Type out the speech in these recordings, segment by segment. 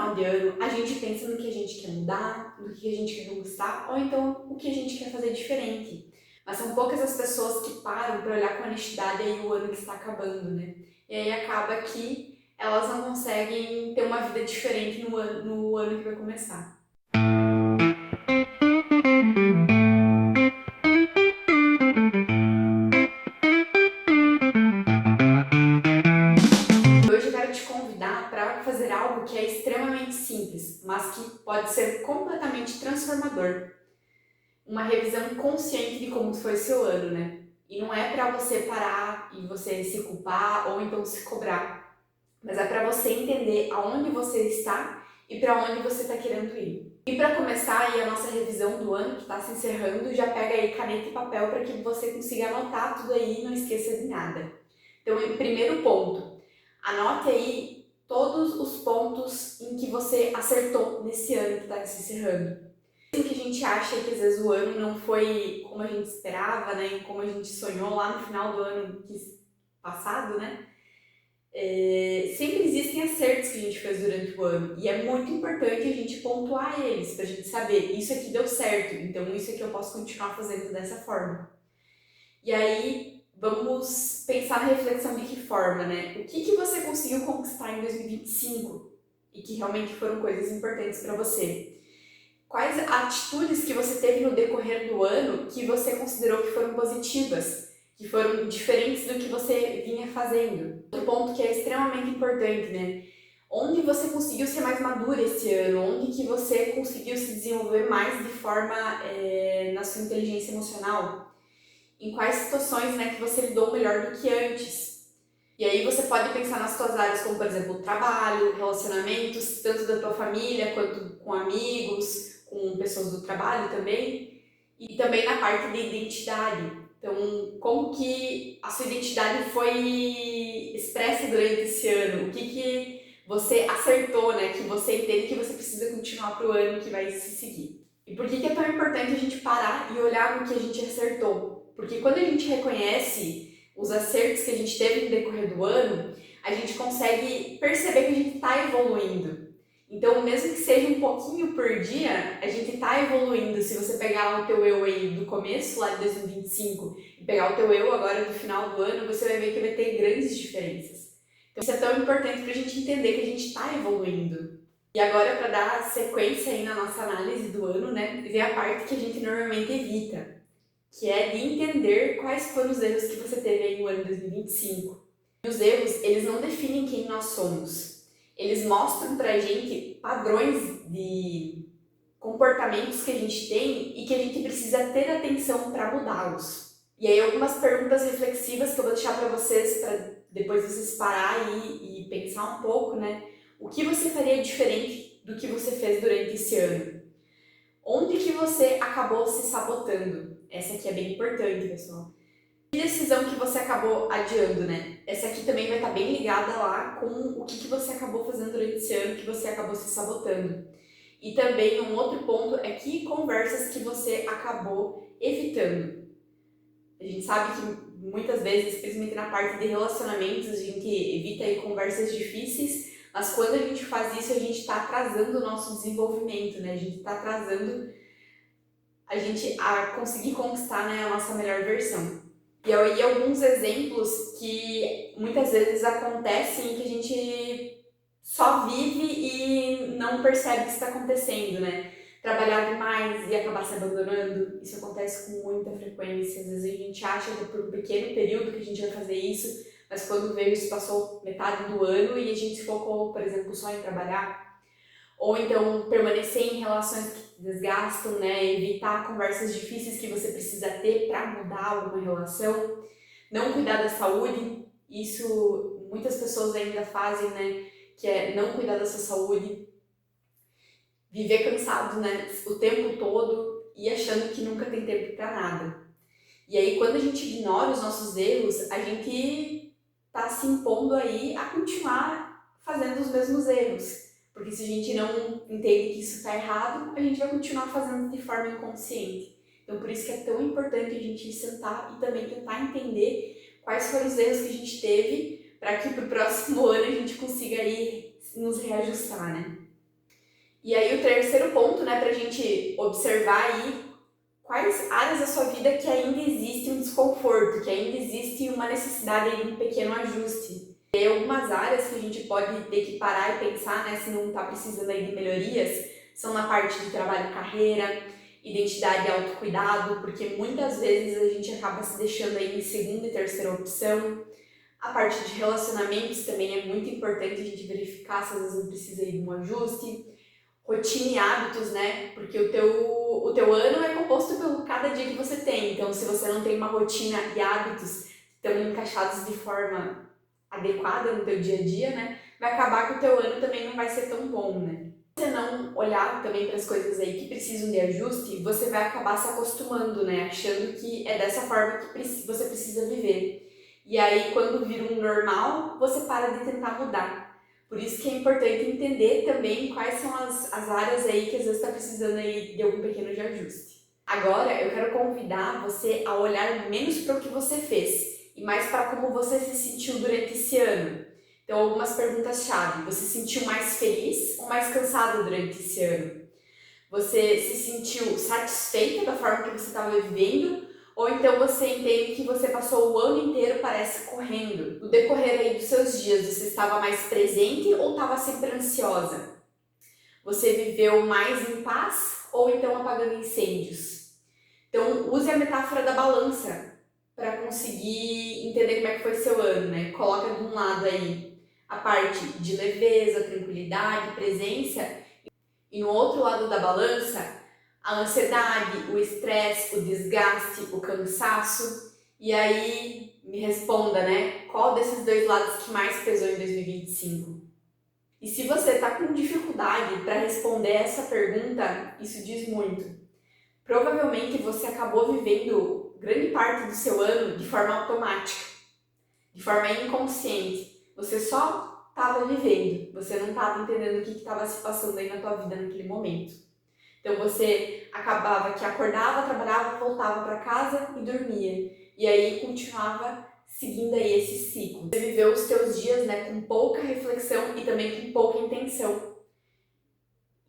final de ano a gente pensa no que a gente quer mudar, no que a gente quer conquistar, ou então o que a gente quer fazer diferente. Mas são poucas as pessoas que param para olhar com honestidade aí o ano que está acabando, né? E aí acaba que elas não conseguem ter uma vida diferente no ano que vai começar. Hoje eu quero te convidar para fazer algo que é extremamente simples, mas que pode ser completamente transformador. Uma revisão consciente de como foi seu ano, né? E não é para você parar e você se culpar ou então se cobrar, mas é para você entender aonde você está e para onde você está querendo ir. E para começar aí a nossa revisão do ano que está se encerrando, já pega aí caneta e papel para que você consiga anotar tudo aí e não esqueça de nada. Então, primeiro ponto, anote aí todos os pontos em que você acertou nesse ano que está se encerrando. Mesmo que a gente acha que às vezes o ano não foi como a gente esperava, né, como a gente sonhou lá no final do ano passado, né, sempre existem acertos que a gente fez durante o ano e é muito importante a gente pontuar eles para a gente saber, isso aqui deu certo, então isso aqui eu posso continuar fazendo dessa forma. E aí, vamos pensar na reflexão de que forma, né? O que você conseguiu conquistar em 2025 e que realmente foram coisas importantes para você? Quais atitudes que você teve no decorrer do ano que você considerou que foram positivas, que foram diferentes do que você vinha fazendo? Outro ponto que é extremamente importante, né? Onde você conseguiu ser mais madura esse ano? Onde que você conseguiu se desenvolver mais de forma na sua inteligência emocional? Em quais situações, né, que você lidou melhor do que antes? E aí você pode pensar nas suas áreas como, por exemplo, trabalho, relacionamentos, tanto da tua família quanto com amigos, com pessoas do trabalho também, e também na parte de identidade. Então, como que a sua identidade foi expressa durante esse ano? O que você acertou, né? Que você entende que você precisa continuar para o ano que vai se seguir. E por que é tão importante a gente parar e olhar no que a gente acertou? Porque quando a gente reconhece os acertos que a gente teve no decorrer do ano, a gente consegue perceber que a gente está evoluindo. Então, mesmo que seja um pouquinho por dia, a gente está evoluindo. Se você pegar o teu eu aí do começo, lá de 2025, e pegar o teu eu agora do final do ano, você vai ver que vai ter grandes diferenças. Então, isso é tão importante para a gente entender que a gente está evoluindo. E agora, para dar sequência aí na nossa análise do ano, né, vem a parte que a gente normalmente evita, que é de entender quais foram os erros que você teve aí no ano 2025. E os erros, eles não definem quem nós somos. Eles mostram pra gente padrões de comportamentos que a gente tem e que a gente precisa ter atenção para mudá-los. E aí algumas perguntas reflexivas que eu vou deixar para vocês, para depois vocês parar e pensar um pouco, né? O que você faria diferente do que você fez durante esse ano? Onde que você acabou se sabotando? Essa aqui é bem importante, pessoal. Que decisão que você acabou adiando, né? Essa aqui também vai estar bem ligada lá com o que você acabou fazendo durante esse ano, que você acabou se sabotando. E também um outro ponto é que conversas que você acabou evitando. A gente sabe que muitas vezes, principalmente na parte de relacionamentos, a gente evita aí conversas difíceis, mas quando a gente faz isso, a gente está atrasando o nosso desenvolvimento, né? A gente está atrasando a gente a conseguir conquistar, né, a nossa melhor versão. E aí alguns exemplos que muitas vezes acontecem e que a gente só vive e não percebe que está acontecendo, né? Trabalhar demais e acabar se abandonando, isso acontece com muita frequência. Às vezes a gente acha que é por um pequeno período que a gente vai fazer isso, mas quando veio isso passou metade do ano e a gente focou, por exemplo, só em trabalhar. Ou então permanecer em relações que desgastam, né? Evitar conversas difíceis que você precisa ter para mudar alguma relação. Não cuidar da saúde, isso muitas pessoas ainda fazem, né? Que é não cuidar da sua saúde. Viver cansado, né? O tempo todo e achando que nunca tem tempo para nada. E aí quando a gente ignora os nossos erros, a gente tá se impondo aí a continuar fazendo os mesmos erros. Porque se a gente não entende que isso está errado, a gente vai continuar fazendo de forma inconsciente. Então por isso que é tão importante a gente sentar e também tentar entender quais foram os erros que a gente teve para que para o próximo ano a gente consiga aí nos reajustar, né? E aí o terceiro ponto, né, pra gente observar aí quais áreas da sua vida que ainda existe um desconforto, que ainda existe uma necessidade aí de um pequeno ajuste. Tem algumas áreas que a gente pode ter que parar e pensar, né, se não está precisando aí de melhorias, são na parte de trabalho e carreira, identidade e autocuidado, porque muitas vezes a gente acaba se deixando aí em segunda e terceira opção. A parte de relacionamentos também é muito importante a gente verificar se às vezes não precisa ir de um ajuste. Rotina e hábitos, né? Porque o teu ano é composto pelo cada dia que você tem. Então, se você não tem uma rotina e hábitos que estão encaixados de forma adequada no teu dia a dia, né? Vai acabar que o teu ano também não vai ser tão bom, né? Se você não olhar também para as coisas aí que precisam de ajuste, você vai acabar se acostumando, né? Achando que é dessa forma que você precisa viver. E aí, quando vira um normal, você para de tentar mudar. Por isso que é importante entender também quais são as áreas aí que às vezes está precisando aí de algum pequeno de ajuste. Agora, eu quero convidar você a olhar menos para o que você fez e mais para como você se sentiu durante esse ano. Então, algumas perguntas-chave. Você se sentiu mais feliz ou mais cansado durante esse ano? Você se sentiu satisfeita da forma que você estava vivendo? Ou então você entende que você passou o ano inteiro, parece, correndo? No decorrer aí dos seus dias, você estava mais presente ou estava sempre ansiosa? Você viveu mais em paz ou então apagando incêndios? Então, use a metáfora da balança para conseguir entender como é que foi seu ano, né? Coloca de um lado aí a parte de leveza, tranquilidade, presença, e no outro lado da balança, a ansiedade, o estresse, o desgaste, o cansaço. E aí, me responda, né? Qual desses dois lados que mais pesou em 2025? E se você está com dificuldade para responder essa pergunta, isso diz muito. Provavelmente você acabou vivendo grande parte do seu ano de forma automática, de forma inconsciente. Você só estava vivendo, você não estava entendendo o que estava se passando aí na tua vida naquele momento. Então você acabava que acordava, trabalhava, voltava para casa e dormia. E aí continuava seguindo aí esse ciclo. Você viveu os teus dias, né, com pouca reflexão e também com pouca intenção.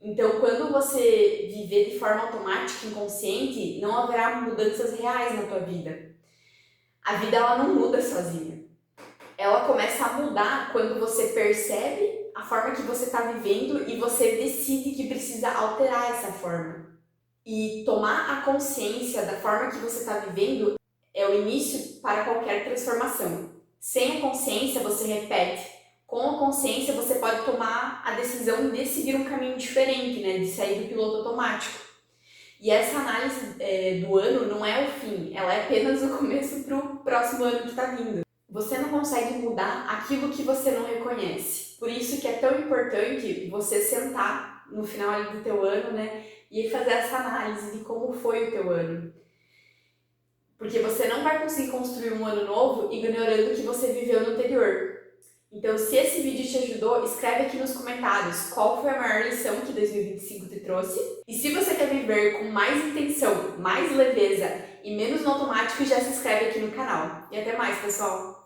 Então, quando você viver de forma automática, inconsciente, não haverá mudanças reais na tua vida. A vida, ela não muda sozinha. Ela começa a mudar quando você percebe a forma que você está vivendo e você decide que precisa alterar essa forma. E tomar a consciência da forma que você está vivendo é o início para qualquer transformação. Sem a consciência, você repete. Com a consciência, você pode tomar a decisão de seguir um caminho diferente, né? De sair do piloto automático. E essa análise do ano não é o fim, ela é apenas o começo para o próximo ano que está vindo. Você não consegue mudar aquilo que você não reconhece. Por isso que é tão importante você sentar no final do teu ano, né? E fazer essa análise de como foi o teu ano. Porque você não vai conseguir construir um ano novo ignorando o que você viveu no anterior. Então, se esse vídeo te ajudou, escreve aqui nos comentários qual foi a maior lição que 2025 te trouxe. E se você quer viver com mais intenção, mais leveza e menos no automático, já se inscreve aqui no canal. E até mais, pessoal!